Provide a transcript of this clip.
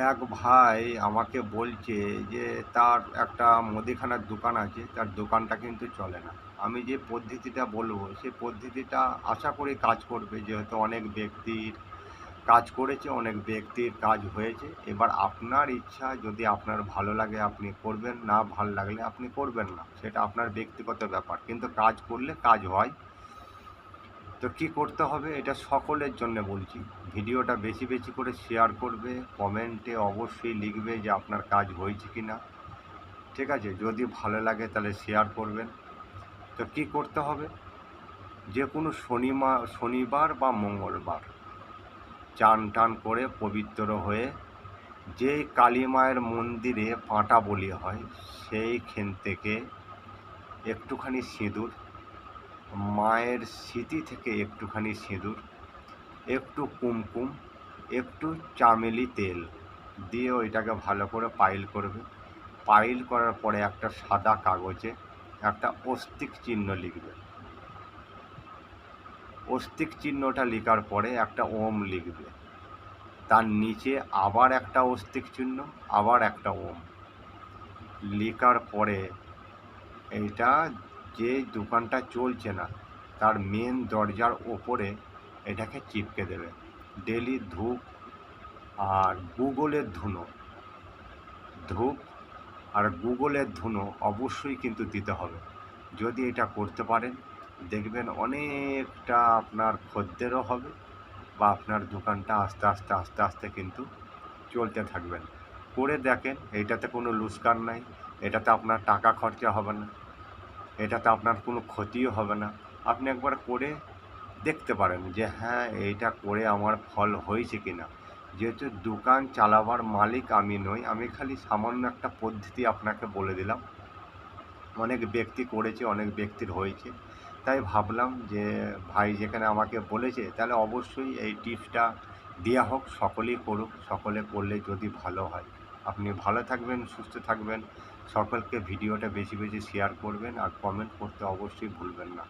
এক ভাই আমাকে বলছে যে তার একটা মুদিখানার দোকান আছে, তার দোকানটা কিন্তু চলে না। আমি যে পদ্ধতিটা বলবো, সেই পদ্ধতিটা আশা করি কাজ করবে। যেহেতু অনেক ব্যক্তির কাজ করেছে, অনেক ব্যক্তির কাজ হয়েছে। এবার আপনার ইচ্ছা, যদি আপনার ভালো লাগে আপনি করবেন, না ভাল লাগলে আপনি করবেন না। সেটা আপনার ব্যক্তিগত ব্যাপার। কিন্তু কাজ করলে কাজ হয়। তো কী করতে হবে এটা সকলের জন্যে বলছি। ভিডিওটা বেশি বেশি করে শেয়ার করবে, কমেন্টে অবশ্যই লিখবে যে আপনার কাজ হয়েছে কি না। ঠিক আছে? যদি ভালো লাগে তাহলে শেয়ার করবেন। তো কী করতে হবে? যে কোনো শনিবার বা মঙ্গলবার চান টান করে পবিত্র হয়ে যেই কালী মায়ের মন্দিরে পাঁটা বলি হয়, সেইখান থেকে একটুখানি সিঁদুর, মায়ের স্মৃতি থেকে একটুখানি সিঁদুর, একটু কুমকুম, একটু চামেলি তেল দিয়ে ওইটাকে ভালো করে পাইল করবে। পাইল করার পরে একটা সাদা কাগজে একটা অস্তিক চিহ্ন লিখবে। অস্তিক চিহ্নটা লেখার পরে একটা ওম লিখবে। তার নিচে আবার একটা অস্তিক চিহ্ন, আবার একটা ওম লেখার পরে এইটা যে দোকানটা চলছে না তার মেন দরজার ওপরে এটাকে চিপকে দেবে। ডেলি ধূপ আর গুগলের ধূপ আর গুগলের ধুনো অবশ্যই কিন্তু দিতে হবে। যদি এটা করতে পারেন দেখবেন অনেকটা আপনার খদ্দেরও হবে, বা আপনার দোকানটা আস্তে আস্তে আস্তে আস্তে কিন্তু চলতে থাকবেন। করে দেখেন, এইটাতে কোনো লোকসান নাই, এটাতে আপনার টাকা খরচা হবে না, এটাতে আপনার কোনো ক্ষতিও হবে না। আপনি একবার করে দেখতে পারেন যে হ্যাঁ, এইটা করে আমার ফল হয়েছে কি না। যেহেতু দোকান চালাবার মালিক আমি নই, আমি খালি সামান্য একটা পদ্ধতি আপনাকে বলে দিলাম। অনেক ব্যক্তি করেছে, অনেক ব্যক্তির হয়েছে। তাই ভাবলাম যে ভাই যেখানে আমাকে বলেছে তাহলে অবশ্যই এই টিপসটা দেওয়া হোক, সকলেই করুক। সকলে করলে যদি ভালো হয়। আপনি ভালো থাকবেন, সুস্থ থাকবেন। সকলকে ভিডিওটা বেশি বেশি শেয়ার করবেন আর কমেন্ট করতে অবশ্যই ভুলবেন না।